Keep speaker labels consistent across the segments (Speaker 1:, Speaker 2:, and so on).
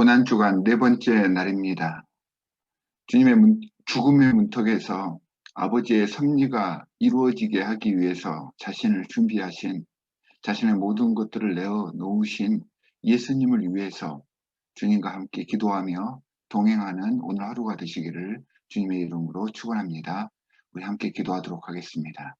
Speaker 1: 고난주간 네 번째 날입니다. 주님의 죽음의 문턱에서 아버지의 섭리가 이루어지게 하기 위해서 자신을 준비하신, 자신의 모든 것들을 내어 놓으신 예수님을 위해서 주님과 함께 기도하며 동행하는 오늘 하루가 되시기를 주님의 이름으로 축원합니다. 우리 함께 기도하도록 하겠습니다.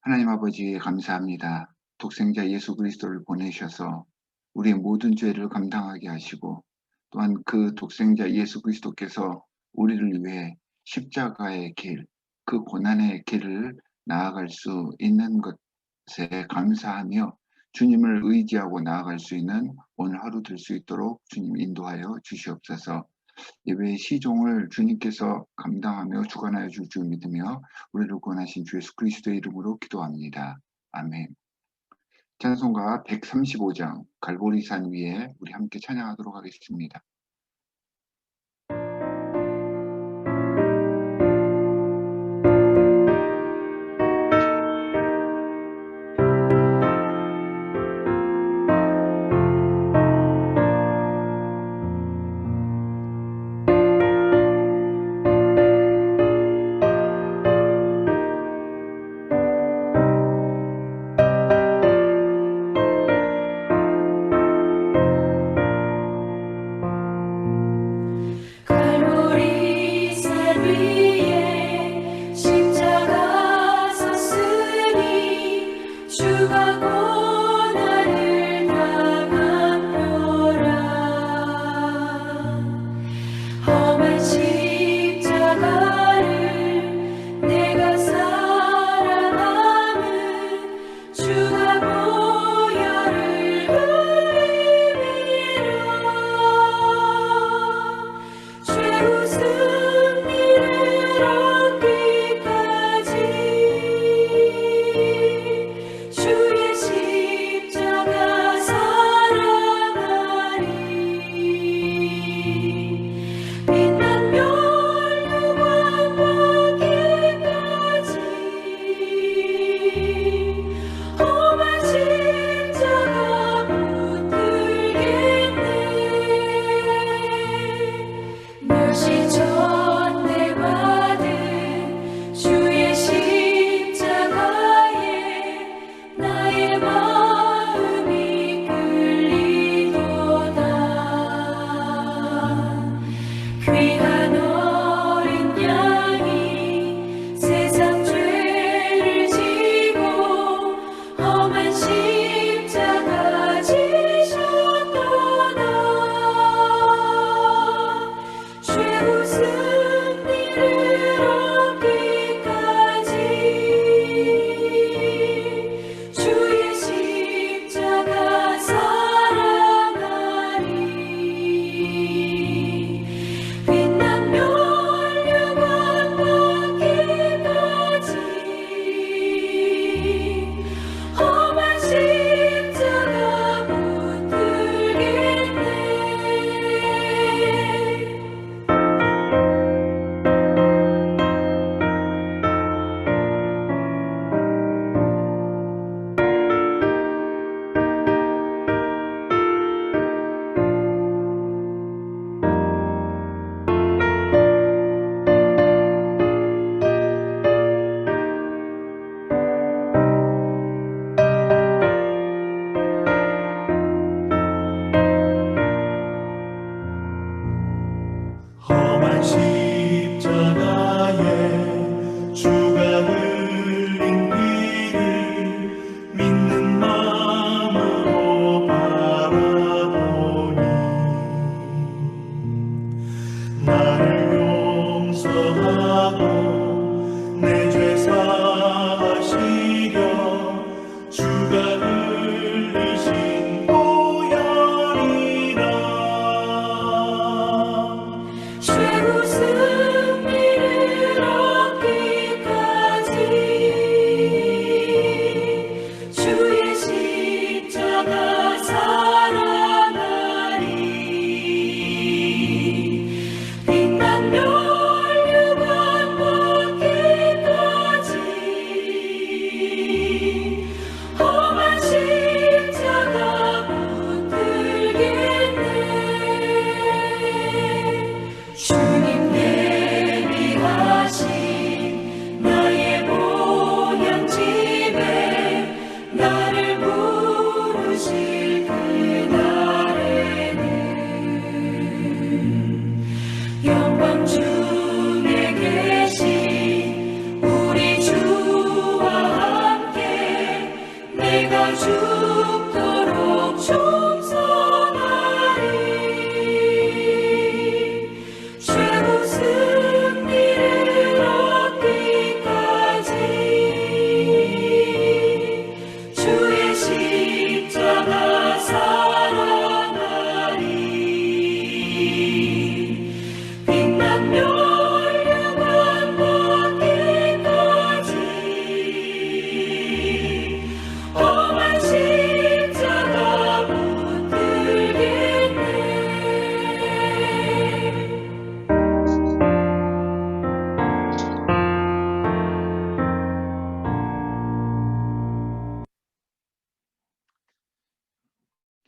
Speaker 1: 하나님 아버지, 감사합니다. 독생자 예수 그리스도를 보내셔서 우리의 모든 죄를 감당하게 하시고, 또한 그 독생자 예수 그리스도께서 우리를 위해 십자가의 길, 그 고난의 길을 나아갈 수 있는 것에 감사하며 주님을 의지하고 나아갈 수 있는 오늘 하루 될 수 있도록 주님 인도하여 주시옵소서. 예배의 시종을 주님께서 감당하며 주관하여 줄 줄 믿으며 우리를 구원하신 주 예수 그리스도의 이름으로 기도합니다. 아멘. 찬송가 135장 갈보리산 위에 우리 함께 찬양하도록 하겠습니다.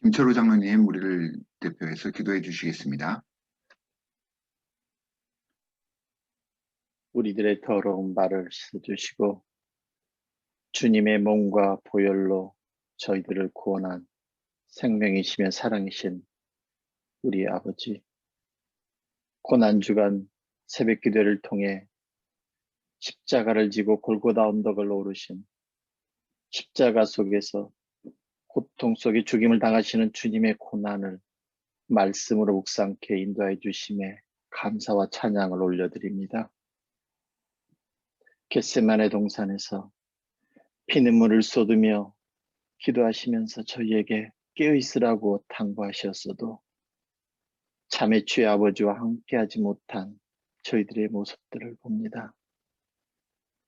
Speaker 1: 김철우 장로님, 우리를 대표해서 기도해 주시겠습니다.
Speaker 2: 우리들의 더러운 발을 씻어주시고 주님의 몸과 보혈로 저희들을 구원한 생명이시며 사랑이신 우리 아버지, 고난주간 새벽기도를 통해 십자가를 지고 골고다 언덕을 오르신 십자가 속에서 고통 속에 죽임을 당하시는 주님의 고난을 말씀으로 묵상케 인도해 주심에 감사와 찬양을 올려드립니다. 겟세마네 동산에서 피눈물을 쏟으며 기도하시면서 저희에게 깨어있으라고 당부하셨어도 잠에 취해 아버지와 함께하지 못한 저희들의 모습들을 봅니다.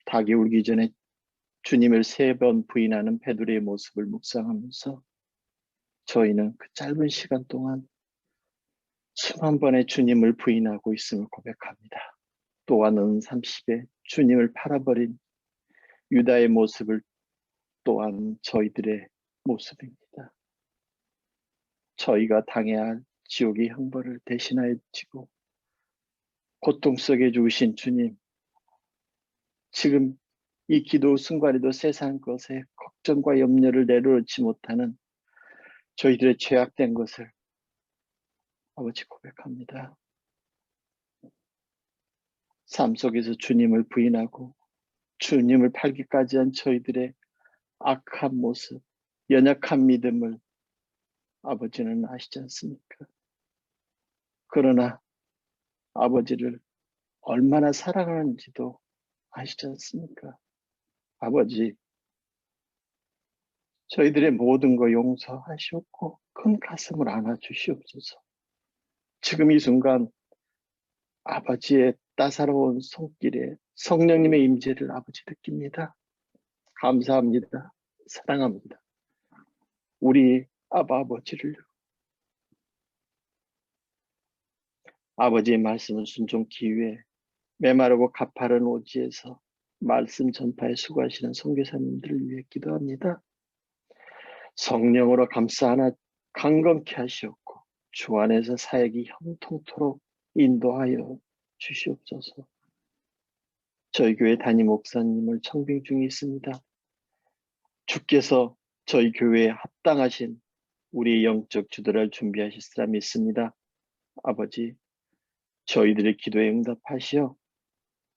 Speaker 2: 닭이 울기 전에 주님을 3번 부인하는 베드로의 모습을 묵상하면서 저희는 그 짧은 시간 동안 수만 번의 주님을 부인하고 있음을 고백합니다. 또한 은 30에 주님을 팔아버린 유다의 모습을 또한 저희들의 모습입니다. 저희가 당해야 할 지옥의 형벌을 대신하여 지고 고통 속에 죽으신 주님, 지금 이 기도 순간에도 세상 것에 걱정과 염려를 내려놓지 못하는 저희들의 죄악된 것을 아버지 고백합니다. 삶 속에서 주님을 부인하고 주님을 팔기까지 한 저희들의 악한 모습, 연약한 믿음을 아버지는 아시지 않습니까? 그러나 아버지를 얼마나 사랑하는지도 아시지 않습니까? 아버지, 저희들의 모든 거 용서하시옵고 큰 가슴을 안아주시옵소서. 지금 이 순간 아버지의 따사로운 손길에 성령님의 임재를 아버지 느낍니다. 감사합니다. 사랑합니다. 우리 아버지를 아버지의 말씀을 순종기 위해 메마르고 가파른 오지에서 말씀 전파에 수고하시는 선교사님들을 위해 기도합니다. 성령으로 감싸 안아 강건케 하시옵고 주 안에서 사역이 형통토록 인도하여 주시옵소서. 저희 교회 담임 목사님을 청빙 중에 있습니다. 주께서 저희 교회에 합당하신 우리의 영적 주도를 준비하셨으라 믿습니다. 아버지, 저희들의 기도에 응답하시어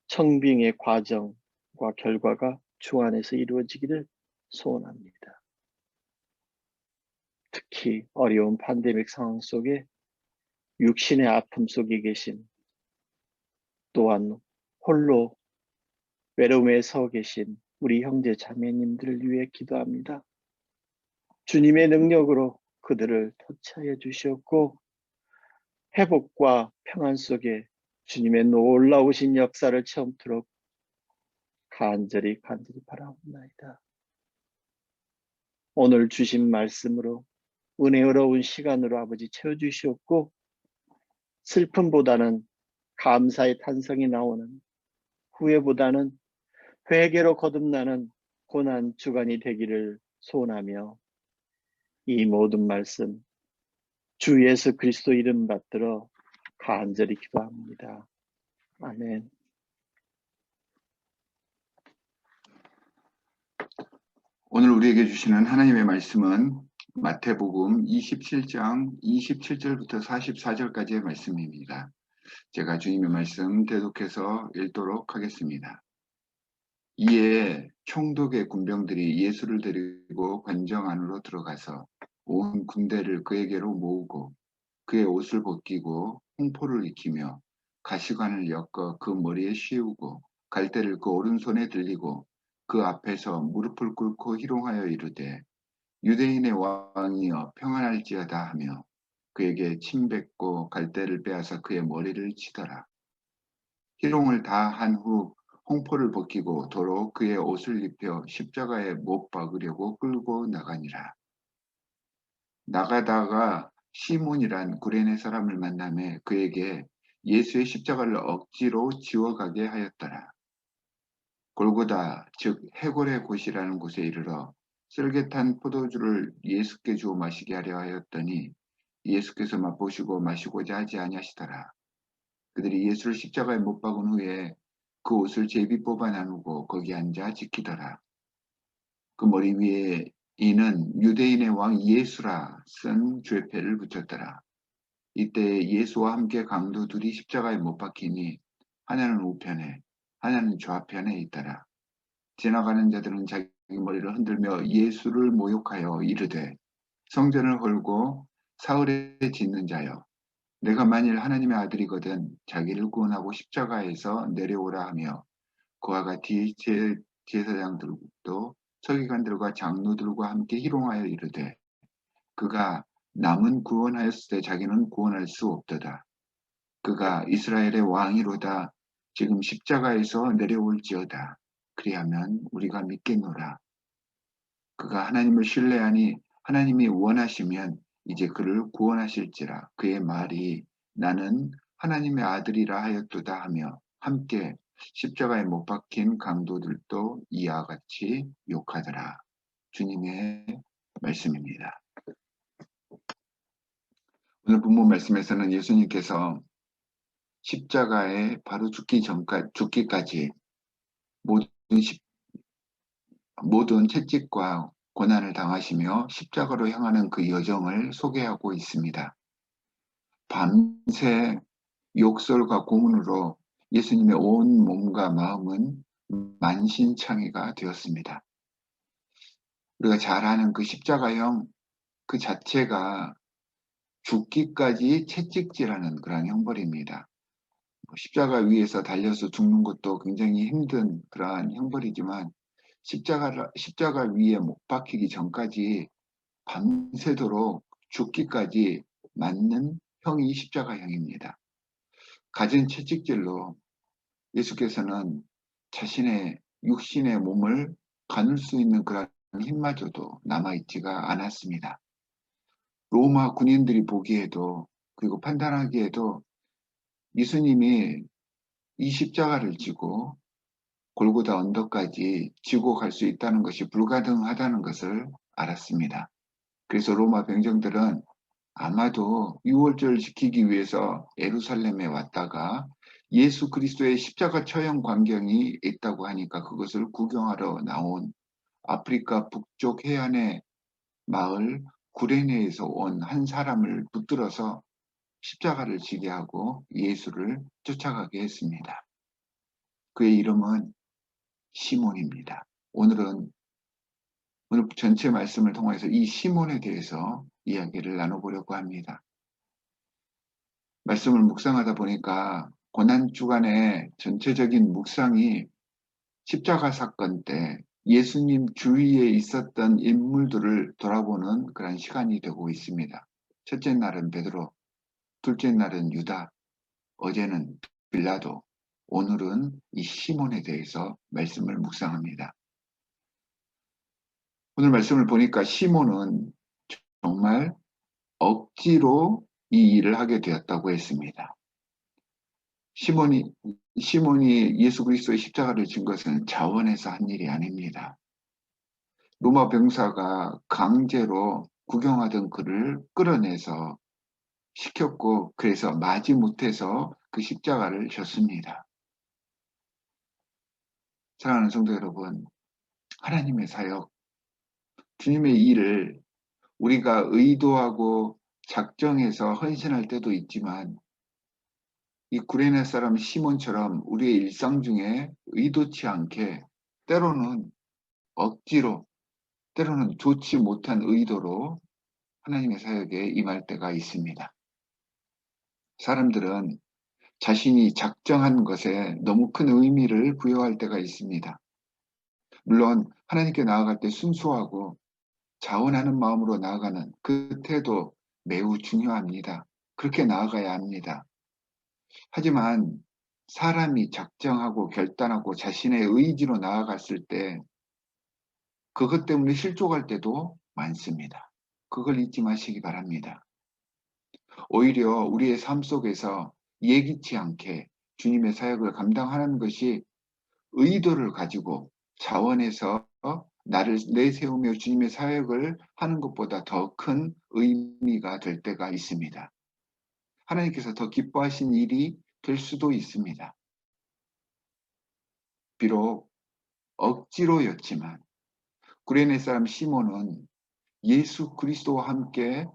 Speaker 2: 청빙의 과정과 결과가 주 안에서 이루어지기를 소원합니다. 특히 어려운 팬데믹 상황 속에 육신의 아픔 속에 계신, 또한 홀로 외로움에 서 계신 우리 형제 자매님들을 위해 기도합니다. 주님의 능력으로 그들을 터치하여 주시옵고 회복과 평안 속에 주님의 놀라우신 역사를 체험토록 간절히 바라옵나이다. 오늘 주신 말씀으로 은혜로운 시간으로 아버지 채워주시옵고 슬픔보다는 감사의 탄성이 나오는, 후회보다는 회개로 거듭나는 고난 주간이 되기를 소원하며 이 모든 말씀 주 예수 그리스도 이름 받들어 간절히 기도합니다. 아멘.
Speaker 1: 오늘 우리에게 주시는 하나님의 말씀은 마태복음 27장 27절부터 44절까지의 말씀입니다. 제가 주님의 말씀 대독해서 읽도록 하겠습니다. 이에 총독의 군병들이 예수를 데리고 관정 안으로 들어가서 온 군대를 그에게로 모으고 그의 옷을 벗기고 홍포를 익히며 가시관을 엮어 그 머리에 씌우고 갈대를 그 오른손에 들리고 그 앞에서 무릎을 꿇고 희롱하여 이르되 유대인의 왕이여 평안할지어다 하며 그에게 침 뱉고 갈대를 빼앗아 그의 머리를 치더라. 희롱을 다 한 후 홍포를 벗기고 도로 그의 옷을 입혀 십자가에 못 박으려고 끌고 나가니라. 나가다가 시몬이란 구레네 사람을 만나매 그에게 예수의 십자가를 억지로 지워가게 하였더라. 골고다 즉 해골의 곳이라는 곳에 이르러 쓸개탄 포도주를 예수께 주어 마시게 하려 하였더니 예수께서 맛보시고 마시고자 하지 아니하시더라. 그들이 예수를 십자가에 못 박은 후에 그 옷을 제비 뽑아 나누고 거기 앉아 지키더라. 그 머리 위에 이는 유대인의 왕 예수라 쓴 죄패를 붙였더라. 이때 예수와 함께 강도 둘이 십자가에 못 박히니 하나는 우편에 하나는 좌편에 있더라. 지나가는 자들은 자기 머리를 흔들며 예수를 모욕하여 이르되 성전을 헐고 사흘에 짓는 자여 내가 만일 하나님의 아들이거든 자기를 구원하고 십자가에서 내려오라 하며 그와 같이 제사장들도 서기관들과 장로들과 함께 희롱하여 이르되 그가 남은 구원하였을 때 자기는 구원할 수 없도다. 그가 이스라엘의 왕이로다. 지금 십자가에서 내려올지어다. 그리하면 우리가 믿겠노라. 그가 하나님을 신뢰하니 하나님이 원하시면 이제 그를 구원하실지라. 그의 말이 나는 하나님의 아들이라 하였도다 하며 함께 십자가에 못 박힌 강도들도 이와 같이 욕하더라. 주님의 말씀입니다. 오늘 본문 말씀에서는 예수님께서 십자가에 바로 죽기까지 모든 채찍과 고난을 당하시며 십자가로 향하는 그 여정을 소개하고 있습니다. 밤새 욕설과 고문으로 예수님의 온 몸과 마음은 만신창이가 되었습니다. 우리가 잘 아는 그 십자가형 그 자체가 죽기까지 채찍질하는 그런 형벌입니다. 십자가 위에서 달려서 죽는 것도 굉장히 힘든 그러한 형벌이지만 십자가 위에 못 박히기 전까지 밤새도록 죽기까지 맞는 형이 십자가형입니다. 갖은 채찍질로 예수께서는 자신의 육신의 몸을 가눌 수 있는 그런 힘마저도 남아있지가 않았습니다. 로마 군인들이 보기에도 그리고 판단하기에도 예수님이 이 십자가를 지고 골고다 언덕까지 지고 갈 수 있다는 것이 불가능하다는 것을 알았습니다. 그래서 로마 병정들은 아마도 유월절을 지키기 위해서 예루살렘에 왔다가 예수 그리스도의 십자가 처형 광경이 있다고 하니까 그것을 구경하러 나온 아프리카 북쪽 해안의 마을 구레네에서 온 한 사람을 붙들어서 십자가를 지게 하고 예수를 쫓아가게 했습니다. 그의 이름은 시몬입니다. 오늘 전체 말씀을 통해서 이 시몬에 대해서 이야기를 나눠보려고 합니다. 말씀을 묵상하다 보니까 고난주간의 전체적인 묵상이 십자가 사건 때 예수님 주위에 있었던 인물들을 돌아보는 그런 시간이 되고 있습니다. 첫째 날은 베드로, 둘째 날은 유다, 어제는 빌라도, 오늘은 이 시몬에 대해서 말씀을 묵상합니다. 오늘 말씀을 보니까 시몬은 정말 억지로 이 일을 하게 되었다고 했습니다. 시몬이 예수 그리스도의 십자가를 진 것은 자원해서 한 일이 아닙니다. 로마 병사가 강제로 구경하던 그를 끌어내서 시켰고 그래서 마지못해서 그 십자가를 졌습니다. 사랑하는 성도 여러분, 하나님의 사역, 주님의 일을 우리가 의도하고 작정해서 헌신할 때도 있지만 이 구레네 사람 시몬처럼 우리의 일상 중에 의도치 않게 때로는 억지로 때로는 좋지 못한 의도로 하나님의 사역에 임할 때가 있습니다. 사람들은 자신이 작정한 것에 너무 큰 의미를 부여할 때가 있습니다. 물론 하나님께 나아갈 때 순수하고 자원하는 마음으로 나아가는 그 태도 매우 중요합니다. 그렇게 나아가야 합니다. 하지만 사람이 작정하고 결단하고 자신의 의지로 나아갔을 때 그것 때문에 실족할 때도 많습니다. 그걸 잊지 마시기 바랍니다. 오히려 우리의 삶 속에서 예기치 않게 주님의 사역을 감당하는 것이 의도를 가지고 자원해서 나를 내세우며 주님의 사역을 하는 것보다 더 큰 의미가 될 때가 있습니다. 하나님께서 더 기뻐하신 일이 될 수도 있습니다. 비록 억지로였지만 구레네 사람 시몬은 예수 그리스도와 함께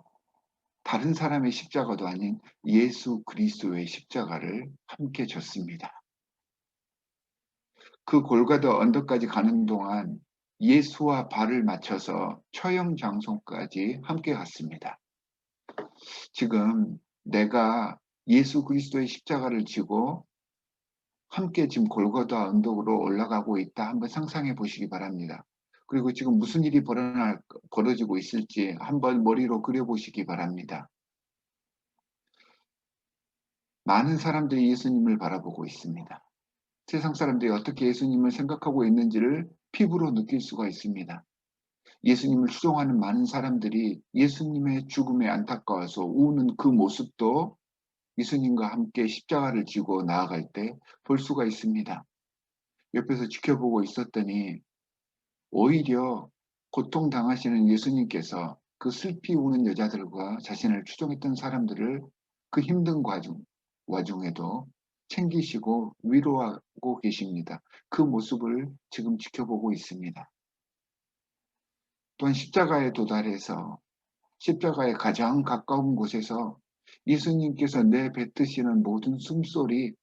Speaker 1: 다른 사람의 십자가도 아닌 예수 그리스도의 십자가를 함께 졌습니다. 그 골고다 언덕까지 가는 동안 예수와 발을 맞춰서 처형 장소까지 함께 갔습니다. 지금 내가 예수 그리스도의 십자가를 지고 함께 지금 골고다 언덕으로 올라가고 있다. 한번 상상해 보시기 바랍니다. 그리고 지금 무슨 일이 벌어지고 있을지 한번 머리로 그려보시기 바랍니다. 많은 사람들이 예수님을 바라보고 있습니다. 세상 사람들이 어떻게 예수님을 생각하고 있는지를 피부로 느낄 수가 있습니다. 예수님을 추종하는 많은 사람들이 예수님의 죽음에 안타까워서 우는 그 모습도 예수님과 함께 십자가를 지고 나아갈 때 볼 수가 있습니다. 옆에서 지켜보고 있었더니 오히려 고통당하시는 예수님께서 그 슬피 우는 여자들과 자신을 추종했던 사람들을 그 힘든 와중에도 챙기시고 위로하고 계십니다. 그 모습을 지금 지켜보고 있습니다. 또한 십자가에 도달해서 십자가에 가장 가까운 곳에서 예수님께서 내뱉으시는 모든 숨소리,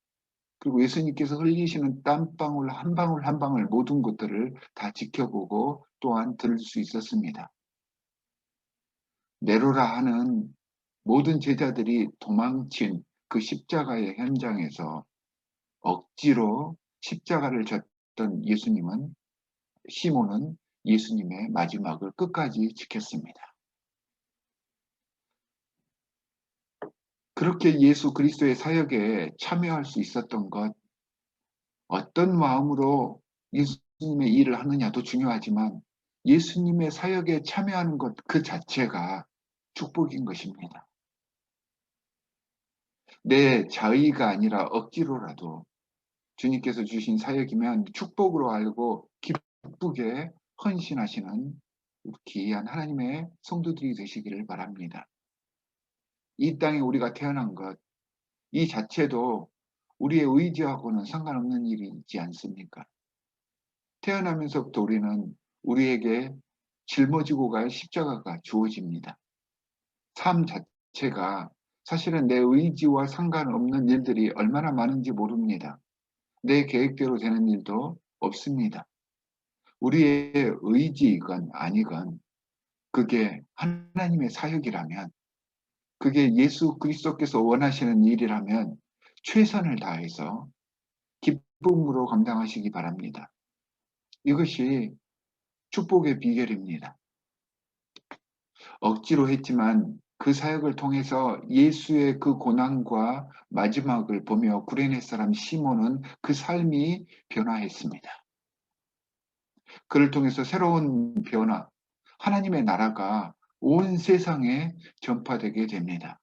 Speaker 1: 그리고 예수님께서 흘리시는 땀방울 한 방울 한 방울 모든 것들을 다 지켜보고 또한 들을 수 있었습니다. 네로라 하는 모든 제자들이 도망친 그 십자가의 현장에서 억지로 십자가를 졌던 시몬은 예수님의 마지막을 끝까지 지켰습니다. 그렇게 예수 그리스도의 사역에 참여할 수 있었던 것, 어떤 마음으로 예수님의 일을 하느냐도 중요하지만 예수님의 사역에 참여하는 것 그 자체가 축복인 것입니다. 내 자의가 아니라 억지로라도 주님께서 주신 사역이면 축복으로 알고 기쁘게 헌신하시는 귀한 하나님의 성도들이 되시기를 바랍니다. 이 땅에 우리가 태어난 것, 이 자체도 우리의 의지하고는 상관없는 일이지 않습니까? 태어나면서부터 우리는 우리에게 짊어지고 갈 십자가가 주어집니다. 삶 자체가 사실은 내 의지와 상관없는 일들이 얼마나 많은지 모릅니다. 내 계획대로 되는 일도 없습니다. 우리의 의지이건 아니건 그게 하나님의 사역이라면, 그게 예수 그리스도께서 원하시는 일이라면 최선을 다해서 기쁨으로 감당하시기 바랍니다. 이것이 축복의 비결입니다. 억지로 했지만 그 사역을 통해서 예수의 그 고난과 마지막을 보며 구레네 사람 시몬은 그 삶이 변화했습니다. 그를 통해서 새로운 변화, 하나님의 나라가 온 세상에 전파되게 됩니다.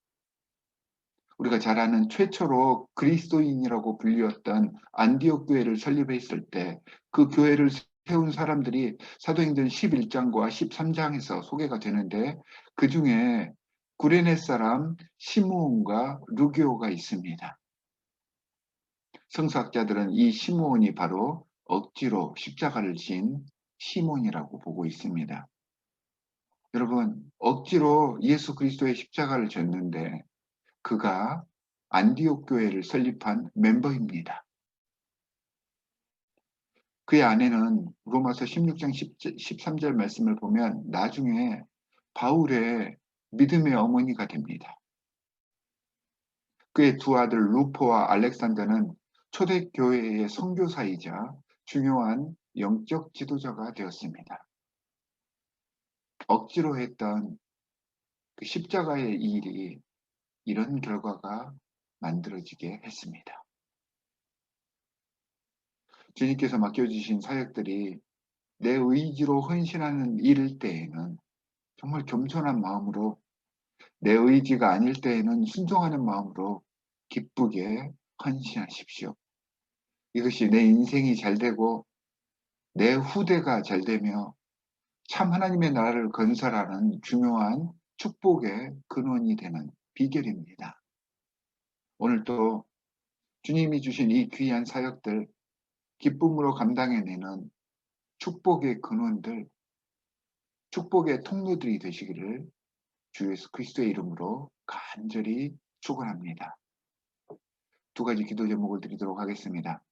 Speaker 1: 우리가 잘 아는 최초로 그리스도인이라고 불리웠던 안디옥 교회를 설립했을 때 그 교회를 세운 사람들이 사도행전 11장과 13장에서 소개가 되는데 그 중에 구레네 사람 시므온과 루기오가 있습니다. 성서학자들은 이 시므온이 바로 억지로 십자가를 진 시몬이라고 보고 있습니다. 여러분, 억지로 예수 그리스도의 십자가를 졌는데 그가 안디옥 교회를 설립한 멤버입니다. 그의 아내는 로마서 16장 13절 말씀을 보면 나중에 바울의 믿음의 어머니가 됩니다. 그의 두 아들 루포와 알렉산더는 초대교회의 선교사이자 중요한 영적 지도자가 되었습니다. 억지로 했던 그 십자가의 일이 이런 결과가 만들어지게 했습니다. 주님께서 맡겨주신 사역들이 내 의지로 헌신하는 일일 때에는 정말 겸손한 마음으로, 내 의지가 아닐 때에는 순종하는 마음으로 기쁘게 헌신하십시오. 이것이 내 인생이 잘 되고 내 후대가 잘 되며 참 하나님의 나라를 건설하는 중요한 축복의 근원이 되는 비결입니다. 오늘 또 주님이 주신 이 귀한 사역들 기쁨으로 감당해내는 축복의 근원들, 축복의 통로들이 되시기를 주 예수 그리스도의 이름으로 간절히 축원합니다. 두 가지 기도 제목을 드리도록 하겠습니다.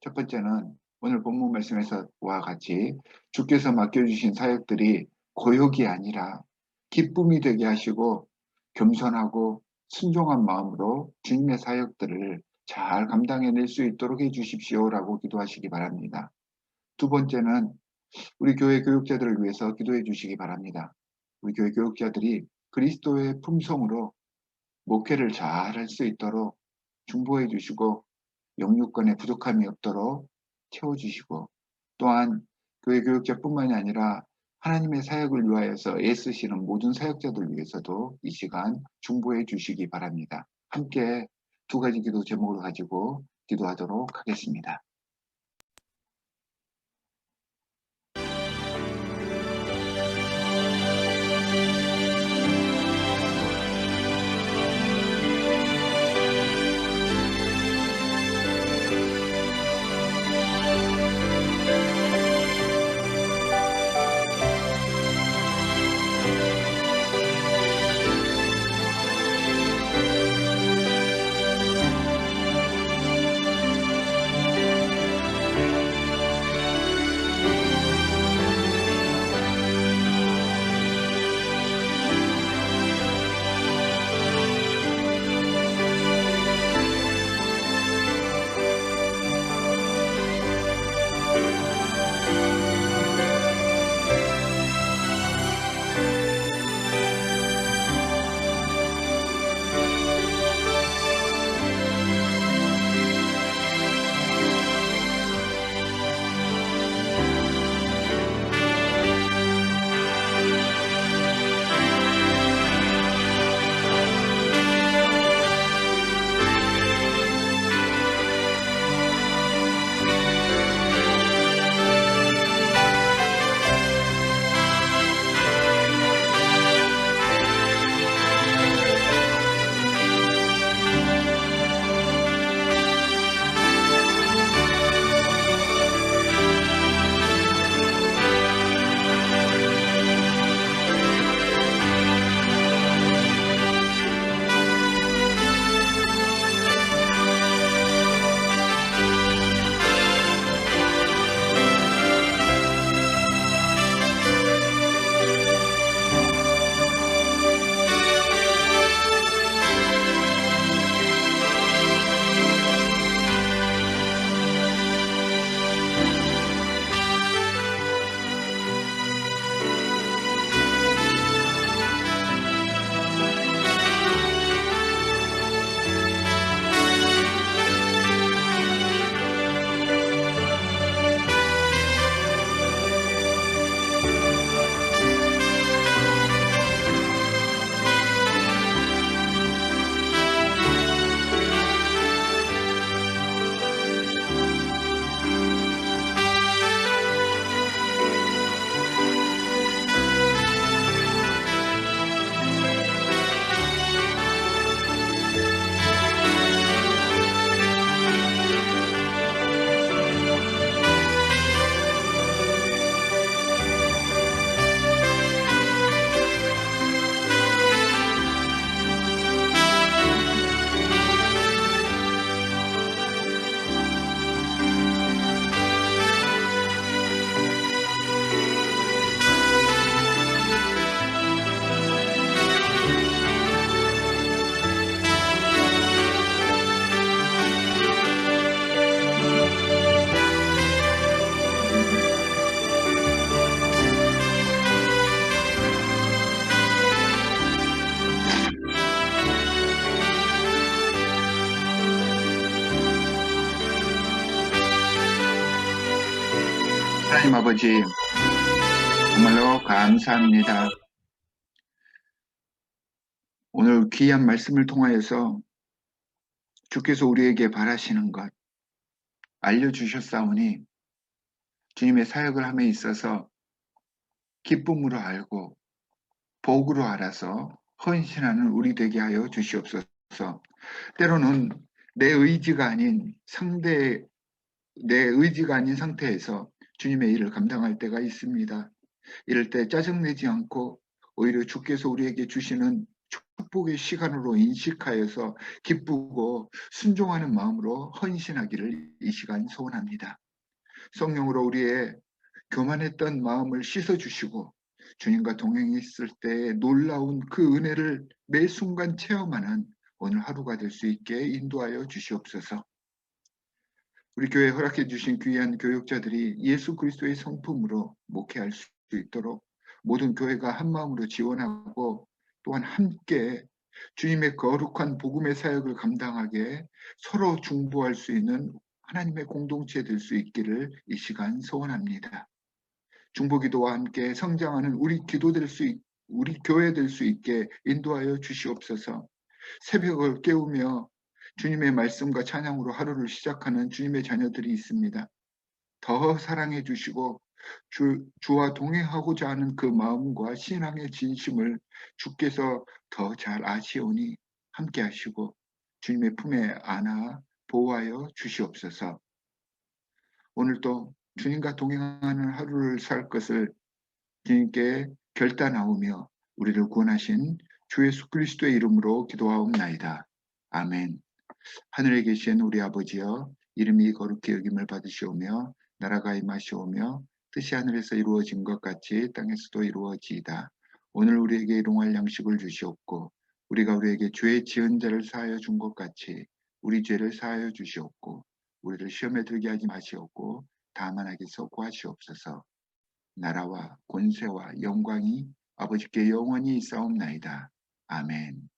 Speaker 1: 첫 번째는 오늘 본문 말씀에서와 같이 주께서 맡겨주신 사역들이 고역이 아니라 기쁨이 되게 하시고 겸손하고 순종한 마음으로 주님의 사역들을 잘 감당해낼 수 있도록 해주십시오라고 기도하시기 바랍니다. 두 번째는 우리 교회 교육자들을 위해서 기도해 주시기 바랍니다. 우리 교회 교육자들이 그리스도의 품성으로 목회를 잘 할 수 있도록 중보해 주시고 영유권에 부족함이 없도록 채워주시고 또한 교회 교육자뿐만이 아니라 하나님의 사역을 위하여서 애쓰시는 모든 사역자들 위해서도 이 시간 중보해 주시기 바랍니다. 함께 두 가지 기도 제목을 가지고 기도하도록 하겠습니다. 하나님 아버지, 정말로 감사합니다. 오늘 귀한 말씀을 통하여서 주께서 우리에게 바라시는 것 알려주셨사오니 주님의 사역을 함에 있어서 기쁨으로 알고 복으로 알아서 헌신하는 우리 되게 하여 주시옵소서. 때로는 내 의지가 아닌 상태에서 주님의 일을 감당할 때가 있습니다. 이럴 때 짜증내지 않고 오히려 주께서 우리에게 주시는 축복의 시간으로 인식하여서 기쁘고 순종하는 마음으로 헌신하기를 이 시간 소원합니다. 성령으로 우리의 교만했던 마음을 씻어주시고 주님과 동행했을 때 놀라운 그 은혜를 매 순간 체험하는 오늘 하루가 될 수 있게 인도하여 주시옵소서. 우리 교회에 허락해 주신 귀한 교육자들이 예수 그리스도의 성품으로 목회할 수 있도록 모든 교회가 한마음으로 지원하고 또한 함께 주님의 거룩한 복음의 사역을 감당하게 서로 중보할 수 있는 하나님의 공동체 될 수 있기를 이 시간 소원합니다. 중보기도와 함께 성장하는 우리 교회 될 수 있게 인도하여 주시옵소서. 새벽을 깨우며 주님의 말씀과 찬양으로 하루를 시작하는 주님의 자녀들이 있습니다. 더 사랑해 주시고 주와 동행하고자 하는 그 마음과 신앙의 진심을 주께서 더 잘 아시오니 함께 하시고 주님의 품에 안아 보호하여 주시옵소서. 오늘도 주님과 동행하는 하루를 살 것을 주님께 결단하오며 우리를 구원하신 주 예수 그리스도의 이름으로 기도하옵나이다. 아멘. 하늘에 계신 우리 아버지여, 이름이 거룩히 여김을 받으시오며 나라가 임하시오며 뜻이 하늘에서 이루어진 것 같이 땅에서도 이루어지이다. 오늘 우리에게 일용할 양식을 주시옵고 우리가 우리에게 죄 지은 자를 사하여 준 것 같이 우리 죄를 사하여 주시옵고 우리를 시험에 들게 하지 마시옵고 다만 악에서 구하시옵소서. 나라와 권세와 영광이 아버지께 영원히 있사옵나이다. 아멘.